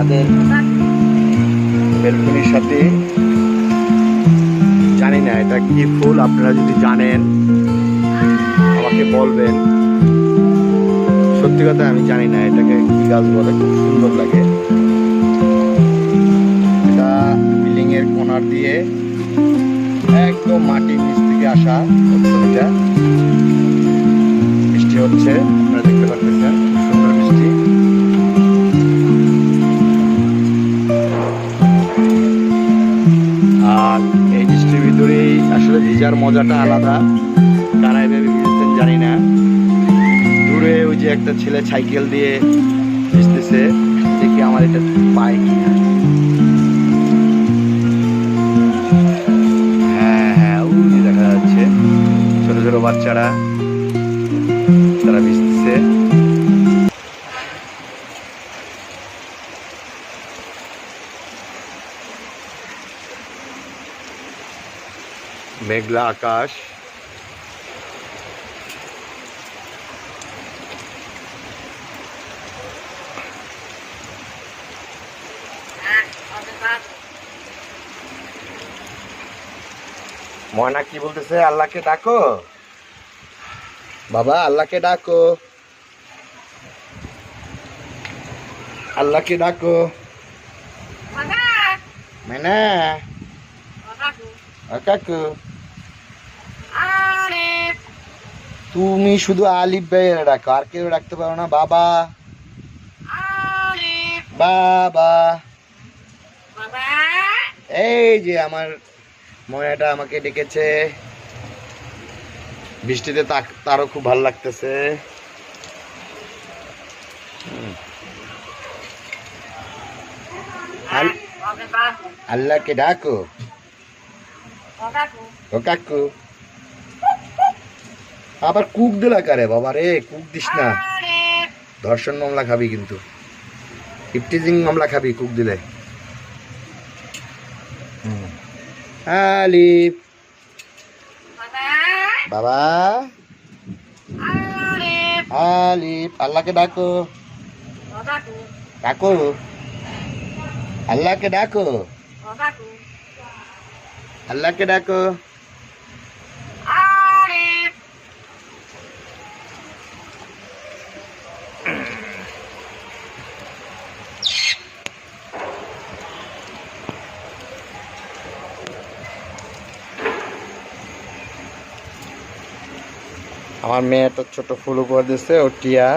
ছাদের বেলকনির সাথে। জানি না এটা কি ফুল, আপনারা যদি জানেন আমাকে বলবেন। সত্যি কথা আমি জানি না এটাকে কি গাছ বলে, খুব সুন্দর লাগে। এটা বিল্ডিং এর কোনার দিয়ে একদম মাটির নিচ থেকে আসা ছবিটা। বৃষ্টি হচ্ছে, আপনারা দেখতে পাচ্ছেন, সুন্দর বৃষ্টি। আর এই বৃষ্টির ভিতরেই আসলে ভিজার মজাটা আলাদা। কারা এভাবে ভিজতেন জানি না। দূরে ওই যে একটা ছেলে সাইকেল দিয়ে ভিজতেছে, দেখি আমার এটা পায় কিনা। হ্যাঁ, ওই দেখা যাচ্ছে ছোট ছোট বাচ্চারা, তারা ভিজতেছে। মেঘলা আকাশ, ময়না কি বলতেছে? আল্লাহকে ডাকো বাবা, আল্লাহকে ডাকো, আল্লাহকে ডাকো। ময়না, কাকু, তুমি শুধু আলিফ ভাইয়ের ডাকো, আর কেউ ডাকতে পারো না? বাবা, বাবা। এই যে আমার ময়নাটা আমাকে ডেকেছে। বৃষ্টিতে তারও খুব ভালো লাগতেছে। আল্লাহকে ডাকো, ও কাকু। আবার কুক দিলা কারে বাবা রে? কুক দিস না, ধর্ষণ মামলা খাবি কিন্তু, ইফটিজিং মামলা খাবি কুক দিলে। আলিফ, বাবা, আলিফ। আল্লাহকে ডাকো, ডাকো, আল্লাহকে ডাকো, আল্লাহকে ডাকো। আমার মেয়ে একটা ছোট ফুল উপহার দিচ্ছে, ও টিয়া।